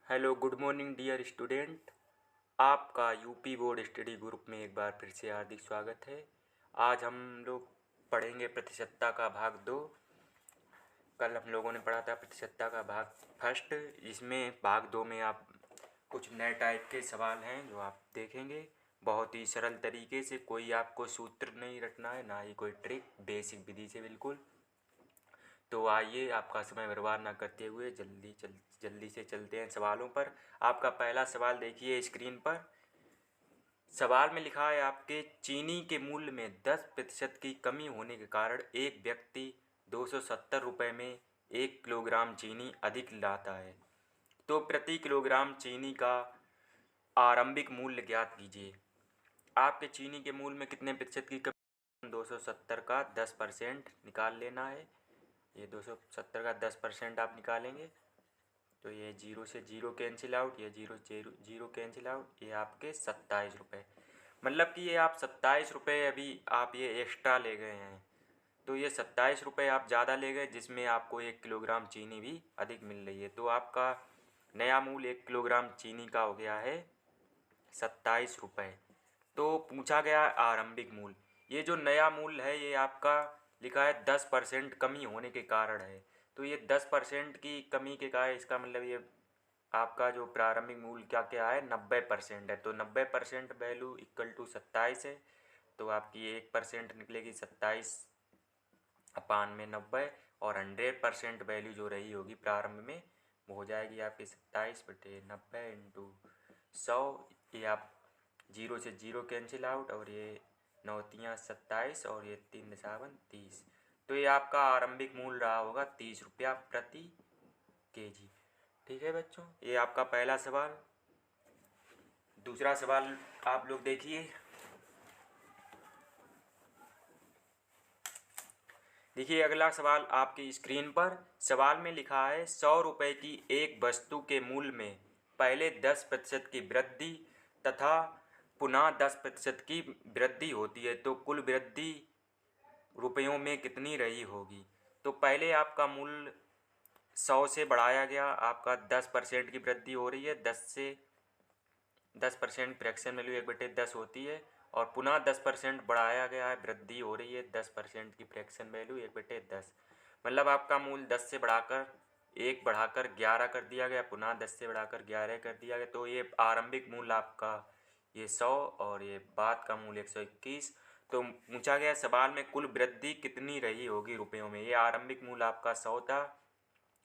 Hello, good morning dear student. आपका UP board study group में एक बार फिर से हार्दिक स्वागत है। आज हम लोग पढ़ेंगे प्रतिशतता का भाग 2। कल हम लोगों ने पढ़ा था प्रतिशतता का भाग फर्स्ट। इसमें भाग 2 में आप कुछ नए टाइप के सवाल हैं जो आप देखेंगे। बहुत ही सरल तरीके से, कोई आपको सूत्र नहीं रटना है, ना ही कोई ट्रिक, बेसिक विधि से बिल्कुल। तो आइए, आपका समय बर्बाद ना करते हुए जल्दी से चलते हैं सवालों पर। आपका पहला सवाल देखिए स्क्रीन पर। सवाल में लिखा है आपके, चीनी के मूल्य में 10% की कमी होने के कारण एक व्यक्ति 270 रुपये में 1 किलोग्राम चीनी अधिक लाता है। तो प्रति किलोग्राम चीनी का आरंभिक मूल्य ज्ञात कीजिए। आपके चीनी के मूल्य में कितने प्रतिशत की कमी? 270 का 10% निकाल लेना है। ये 270 का 10% आप निकालेंगे तो ये 0 से 0 कैंसिल आउट, ये 0 0 0 कैंसिल आउट, ये आपके 27 रुपये। मतलब कि ये आप 27 रुपये अभी आप ये एक्स्ट्रा ले गए हैं। तो ये 27 रुपये आप ज़्यादा ले गए, जिसमें आपको 1 किलोग्राम चीनी भी अधिक मिल रही है। तो आपका नया मूल्य 1 किलोग्राम चीनी का हो गया है 27 रुपये। तो पूछा गया आरंभिक मूल्य। ये जो नया मूल्य है ये आपका लिखा है 10% कमी होने के कारण है। तो ये 10% की कमी के कारण, इसका मतलब ये आपका जो प्रारंभिक मूल्य क्या क्या है, 90% है। तो 90% वैल्यू इक्वल टू 27 है। तो आपकी 1% निकलेगी 27/90, और 100% वैल्यू जो रही होगी प्रारंभ में वो हो जाएगी आपकी 27/90 इंटू 100। ये आप 0 से 0 कैंसिल आउट, और ये 9 तियाँ 27 और ये 3 दशावन 30। तो ये आपका आरंभिक मूल्य रहा होगा 30 रुपया प्रति केजी। ठीक है बच्चों, ये आपका पहला सवाल। दूसरा सवाल आप लोग देखिए। देखिए अगला सवाल आपकी स्क्रीन पर। सवाल में लिखा है 100 रुपये की एक वस्तु के मूल्य में पहले 10% की वृद्धि तथा पुनः 10% की वृद्धि होती है, तो कुल वृद्धि रुपयों में कितनी रही होगी? तो पहले आपका मूल्य 100 से बढ़ाया गया, आपका 10% की वृद्धि हो रही है। 10% फ्रैक्शन वैल्यू 1/10 होती है, और पुनः 10% बढ़ाया गया है, वृद्धि हो रही है 10% की फ्रैक्शन वैल्यू 1/10। मतलब आपका मूल्य 10 से बढ़ाकर 1 बढ़ाकर 11 कर दिया गया, पुनः 10 से बढ़ाकर 11 कर दिया गया। तो ये आरंभिक मूल्य आपका ये 100, और ये बाद का मूल्य 121। तो पूछा गया सवाल में कुल वृद्धि कितनी रही होगी रुपयों में। ये आरंभिक मूल्य आपका 100 था,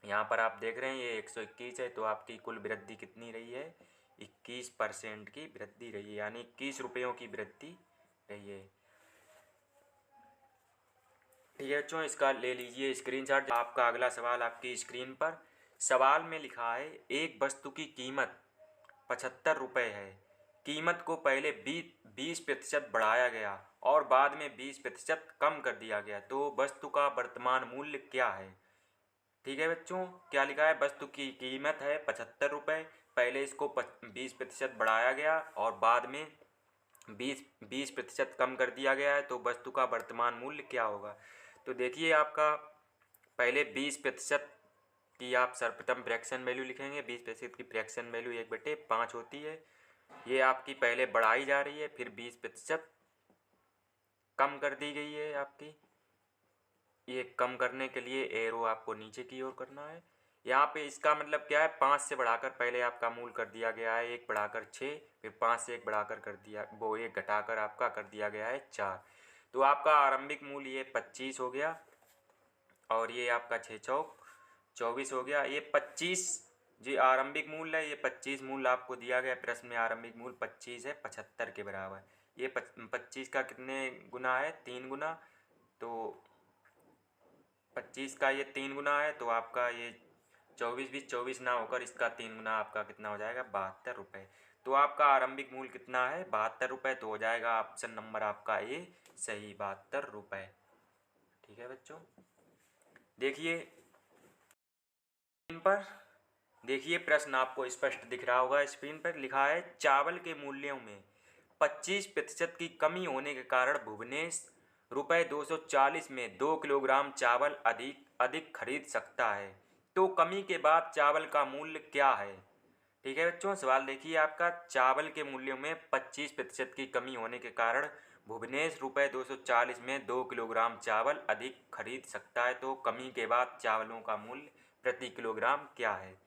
यहाँ पर आप देख रहे हैं ये 121 है। तो आपकी कुल वृद्धि कितनी रही है? 21% की वृद्धि रही है, यानी 21 रुपयों की वृद्धि रही है। ठीक है बच्चों, इसका ले लीजिए स्क्रीनशॉट। आपका अगला सवाल आपकी स्क्रीन पर। सवाल में लिखा है एक वस्तु की कीमत 75 रुपये है। कीमत को पहले 20% बढ़ाया गया और बाद में 20% कम कर दिया गया, तो वस्तु का वर्तमान मूल्य क्या है? ठीक है बच्चों, क्या लिखा है? वस्तु की कीमत है 75 रुपये, पहले इसको 20% बढ़ाया गया और बाद में 20% कम कर दिया गया है, तो वस्तु का वर्तमान मूल्य क्या होगा? तो देखिए आपका पहले 20% की आप सर्वप्रथम फ्रैक्शन वैल्यू लिखेंगे। 20% की फ्रैक्शन वैल्यू 1/5 होती है। ये आपकी पहले बढ़ाई जा रही है, फिर 20% कम कर दी गई है आपकी। ये कम करने के लिए एरो आपको नीचे की ओर करना है। यहाँ पे इसका मतलब क्या है, 5 से बढ़ाकर पहले आपका मूल कर दिया गया है 1 बढ़ाकर 6, फिर 5 से 1 बढ़ाकर कर दिया, वो 1 घटाकर आपका कर दिया गया है 4। तो आपका आरंभिक मूल्य ये 25 हो गया, और ये आपका 6 चौक 24 हो गया। ये 25 जी आरंभिक मूल्य है। ये 25 मूल्य आपको दिया गया प्रश्न में, आरंभिक मूल्य 25 है 75 के बराबर। ये 25 का कितने गुना है? 3 गुना। तो 25 का ये 3 गुना है, तो आपका ये 24 ना होकर इसका 3 गुना आपका कितना हो जाएगा? 72 रुपये। तो आपका आरंभिक मूल्य कितना है? 72 रुपये। तो हो जाएगा ऑप्शन नंबर आपका ए सही, 72 रुपये। ठीक है बच्चों, देखिए स्क्रीन पर। देखिए प्रश्न आपको स्पष्ट दिख रहा होगा। स्क्रीन पर लिखा है चावल के मूल्यों में 25% की कमी होने के कारण भुवनेश रुपये 240 में 2 किलोग्राम चावल अधिक खरीद सकता है। तो कमी के बाद चावल का मूल्य क्या है? ठीक है बच्चों, सवाल देखिए आपका, चावल के मूल्यों में 25% की कमी होने के कारण भुवनेश रुपये 240 में 2 किलोग्राम चावल अधिक खरीद सकता है, तो कमी के बाद चावलों का मूल्य प्रति किलोग्राम क्या है।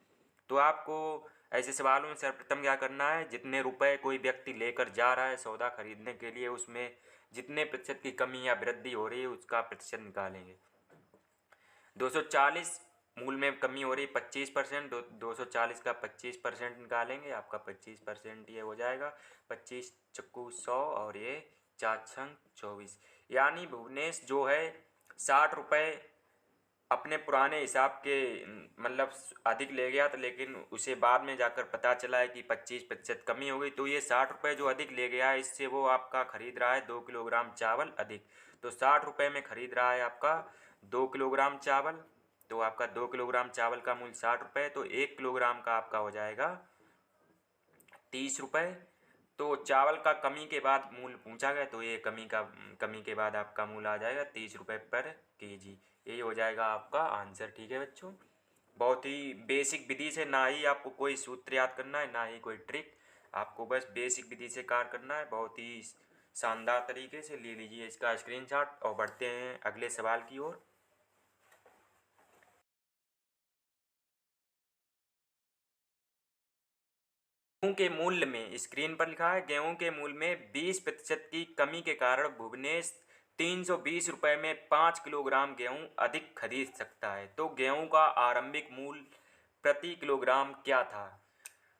तो आपको ऐसे सवालों में सर्वप्रथम क्या करना है, जितने रुपए कोई व्यक्ति लेकर जा रहा है सौदा खरीदने के लिए, उसमें जितने प्रतिशत की कमी या वृद्धि हो रही है उसका प्रतिशत निकालेंगे। 240 मूल में कमी हो रही 25%, 240 का 25% निकालेंगे, आपका 25% ये हो जाएगा 25 चक्कू 100 और ये 4 छंग 24, यानी भुवनेश जो है 60 रुपये अपने पुराने हिसाब के मतलब अधिक ले गया था, लेकिन उसे बाद में जाकर पता चला है कि 25% कमी हो गई, तो ये 60 रुपये जो अधिक ले गया है इससे वो आपका खरीद रहा है 2 किलोग्राम चावल अधिक। तो 60 रुपये में खरीद रहा है आपका 2 किलोग्राम चावल, तो आपका 2 किलोग्राम चावल का मूल्य 60 रुपये, तो 1 किलोग्राम का आपका हो जाएगा 30 रुपये। तो चावल का कमी के बाद मूल्य पूछा गया, तो ये कमी के बाद आपका मूल्य आ जाएगा 30 रुपये पर केजी। यही हो जाएगा आपका आंसर। ठीक है बच्चों, बहुत ही बेसिक विधि से, ना ही आपको कोई सूत्र याद करना है ना ही कोई ट्रिक, आपको बस बेसिक विधि से कार्य करना है। बहुत ही शानदार तरीके से ले लीजिए इसका स्क्रीनशॉट और बढ़ते हैं अगले सवाल की ओर। गेहूं के मूल्य में, स्क्रीन पर लिखा है, गेहूं के मूल्य में 20% की कमी के कारण भुवनेश 320 रुपये में 5 किलोग्राम गेहूं अधिक खरीद सकता है। तो गेहूं का आरंभिक मूल्य प्रति किलोग्राम क्या था।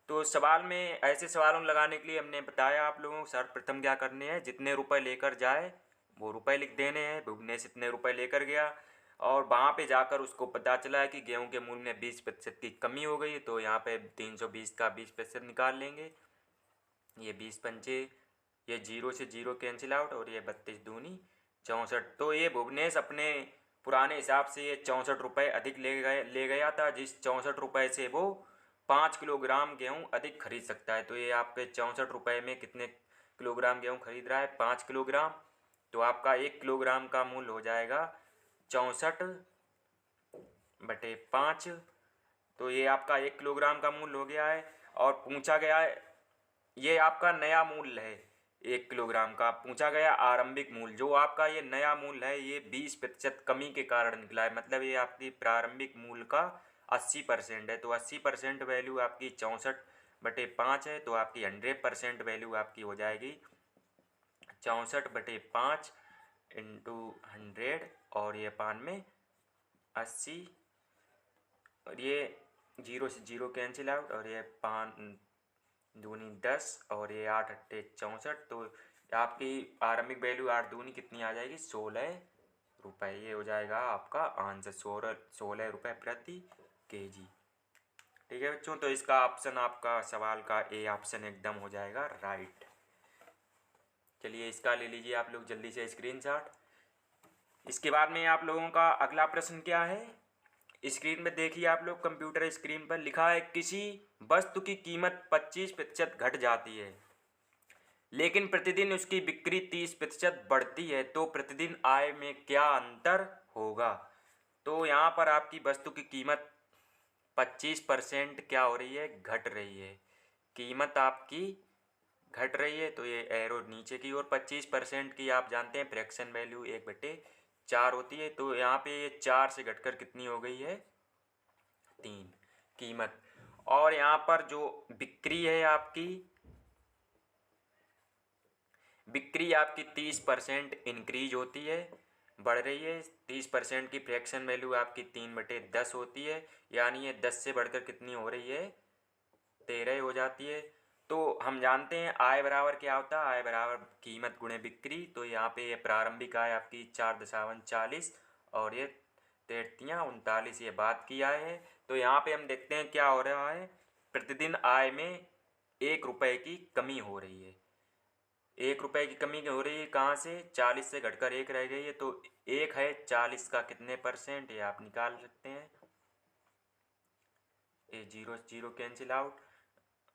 तो सवाल में ऐसे सवालों लगाने के लिए हमने बताया आप लोगों को सर्वप्रथम क्या करने हैं, जितने रुपए लेकर जाए वो रुपए लिख देने हैं। भुवनेश इतने रुपए लेकर गया और वहाँ पे जाकर उसको पता चला है कि गेहूं के मूल्य में 20% की कमी हो गई, तो यहाँ पे 320 का 20% निकाल लेंगे। ये 20 पंचे, ये 0 से 0 कैंसिल आउट और ये 32 दूनी 64। तो ये भुवनेश अपने पुराने हिसाब से ये 64 रुपये अधिक ले गया था, जिस 64 रुपये से वो 5 किलोग्राम गेहूँ अधिक खरीद सकता है। तो ये आपके 64 रुपये में कितने किलोग्राम गेहूँ खरीद रहा है, 5 किलोग्राम। तो आपका 1 किलोग्राम का मूल्य हो जाएगा 64/5। तो ये आपका 1 किलोग्राम का मूल्य हो गया है। और पूछा गया है, ये आपका नया मूल्य है 1 किलोग्राम का, पूछा गया आरंभिक मूल्य, जो आपका ये नया मूल्य है ये 20% कमी के कारण निकला है, मतलब ये आपकी प्रारंभिक मूल्य का 80% है। तो 80% वैल्यू आपकी 64/5 है, तो आपकी 100% वैल्यू आपकी हो जाएगी 64/5 इंटू 100 और ये 5 में 80 और ये 0 से 0 कैंसिल आउट और ये 5 दूनी 10 और ये 8 अट्ठे 64। तो आपकी आरंभिक वैल्यू 8 दूनी कितनी आ जाएगी, 16 रुपये। ये हो जाएगा आपका आंसर, 16 रुपये प्रति केजी। ठीक है बच्चों, तो इसका ऑप्शन आपका सवाल का ए ऑप्शन एकदम हो जाएगा राइट। चलिए इसका ले लीजिए आप लोग जल्दी से स्क्रीनशॉट। इसके बाद में आप लोगों का अगला प्रश्न क्या है, स्क्रीन में देखिए आप लोग, कंप्यूटर स्क्रीन पर लिखा है, किसी वस्तु की कीमत 25% घट जाती है लेकिन प्रतिदिन उसकी बिक्री 30% बढ़ती है, तो प्रतिदिन आय में क्या अंतर होगा। तो यहाँ पर आपकी वस्तु की कीमत 25% क्या हो रही है, घट रही है, कीमत आपकी घट रही है। तो ये एरो नीचे की ओर 25% की आप जानते हैं फ्रैक्शन वैल्यू 1/4 होती है, तो यहाँ पे ये 4 से घटकर कितनी हो गई है, 3 कीमत। और यहाँ पर जो बिक्री है आपकी, बिक्री आपकी 30% इंक्रीज होती है, बढ़ रही है। 30% की फ्रैक्शन वैल्यू आपकी 3/10 होती है, यानी ये 10 से बढ़कर कितनी हो रही है, 13 हो जाती है। तो हम जानते हैं आय बराबर क्या होता है, आय बराबर कीमत गुणे बिक्री। तो यहाँ पे ये प्रारंभिक आय आपकी 4.40 और ये 33.39 ये बाद की आय है। तो यहाँ पे हम देखते हैं क्या हो रहा है, प्रतिदिन आय में 1 रुपये की कमी हो रही है। 1 रुपये की कमी हो रही है, कहाँ से, 40 से घटकर 1 रह गई है। तो 1 है 40 का कितने परसेंट, ये आप निकाल सकते हैं। ये 0 0 कैंसिल आउट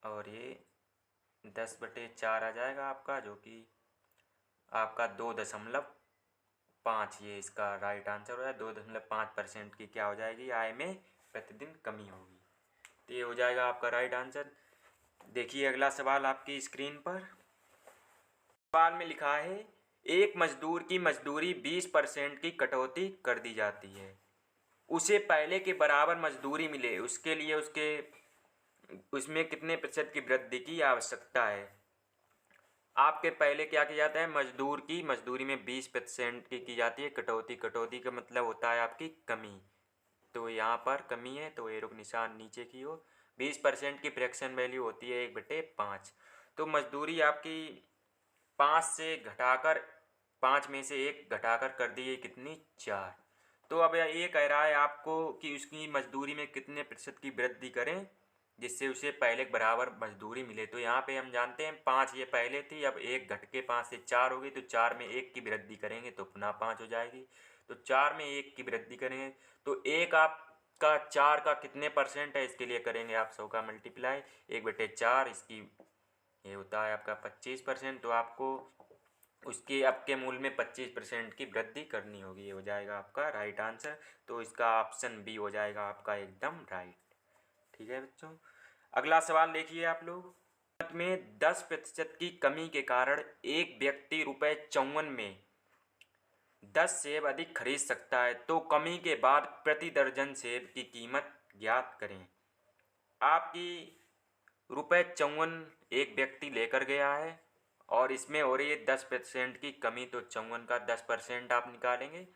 और ये 10/4 आ जाएगा आपका, जो कि आपका 2.5, ये इसका राइट आंसर हो जाए। 2.5% की क्या हो जाएगी, आय में प्रतिदिन कमी होगी। तो ये हो जाएगा आपका राइट आंसर। देखिए अगला सवाल आपकी स्क्रीन पर। सवाल में लिखा है एक मजदूर की मजदूरी 20% की कटौती कर दी जाती है, उसे पहले के बराबर मजदूरी मिले उसके लिए उसमें कितने प्रतिशत की वृद्धि की आवश्यकता है। आपके पहले क्या किया जाता है, मजदूर की मजदूरी में 20% की जाती है कटौती। कटौती का मतलब होता है आपकी कमी। तो यहाँ पर कमी है तो एरो निशान नीचे की ओर। 20% की फ्रैक्शन वैल्यू होती है 1/5। तो मजदूरी आपकी 5 से घटाकर 5 में से 1 घटाकर कर दी है कितनी, 4। तो अब ये कह रहा है आपको कि उसकी मजदूरी में कितने प्रतिशत की वृद्धि करें जिससे उसे पहले के बराबर मजदूरी मिले। तो यहाँ पे हम जानते हैं 5 ये पहले थी, अब 1 घट के 5 से 4 हो गई, तो 4 में 1 की वृद्धि करेंगे तो पुनः 5 हो जाएगी। तो 4 में 1 की वृद्धि करेंगे तो 1 आपका 4 का कितने परसेंट है, इसके लिए करेंगे आप 100 का मल्टीप्लाई 1/4, इसकी ये होता है आपका 25%। तो आपको उसके आपके मूल में 25% की वृद्धि करनी होगी। ये हो जाएगा आपका राइट आंसर। तो इसका ऑप्शन बी हो जाएगा आपका एकदम राइट। ठीक है बच्चों, अगला सवाल देखिए आप लोग। कीमत में 10% की कमी के कारण एक व्यक्ति ₹54 में 10 सेब अधिक खरीद सकता है, तो कमी के बाद प्रति दर्जन सेब की कीमत ज्ञात करें। आपकी ₹54 एक व्यक्ति लेकर गया है और इसमें हो रही है 10% की कमी, तो 54 का 10% आप निकालेंगे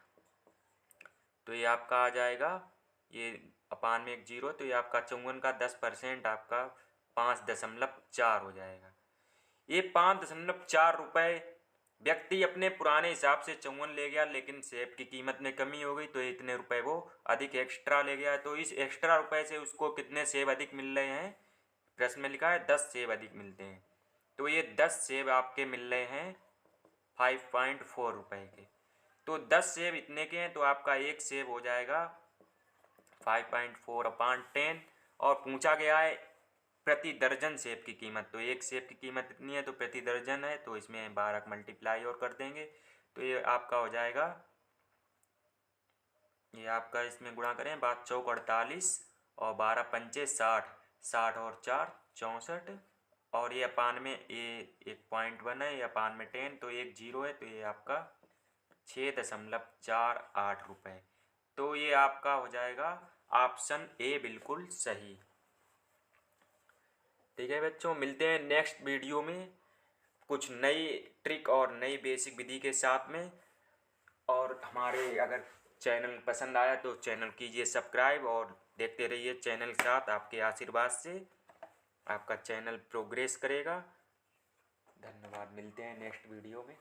तो ये आपका आ जाएगा, ये अपान में एक 0, तो ये आपका 54 का 10% आपका 5.4 हो जाएगा। ये 5.4 रुपये व्यक्ति अपने पुराने हिसाब से 54 ले गया, लेकिन सेब की कीमत में कमी हो गई तो इतने रुपए वो अधिक एक्स्ट्रा ले गया। तो इस एक्स्ट्रा रुपए से उसको कितने सेब अधिक मिल रहे हैं, प्रश्न में लिखा है 10 सेब अधिक मिलते हैं। तो ये 10 सेब आपके मिल रहे हैं 5.4 रुपये के। तो 10 सेब इतने के हैं तो आपका एक सेब हो जाएगा 5.4/10। और पूछा गया है प्रति दर्जन सेब की कीमत, तो एक सेब की कीमत इतनी है तो प्रति दर्जन है, तो इसमें 12 मल्टीप्लाई और कर देंगे तो ये आपका हो जाएगा, ये आपका इसमें गुणा करें 5 चौक 48 और 12 पंचे 60, 60 और 4 64, और ये अपान में ये 1.1 है, ये अपान में 10, तो एक 0 है, तो ये आपका 6.48 रुपये। तो ये आपका हो जाएगा ऑप्शन ए बिल्कुल सही। ठीक है बच्चों, मिलते हैं नेक्स्ट वीडियो में कुछ नई ट्रिक और नई बेसिक विधि के साथ में। और हमारे अगर चैनल पसंद आया तो चैनल कीजिए सब्सक्राइब और देखते रहिए चैनल के साथ। आपके आशीर्वाद से आपका चैनल प्रोग्रेस करेगा। धन्यवाद, मिलते हैं नेक्स्ट वीडियो में।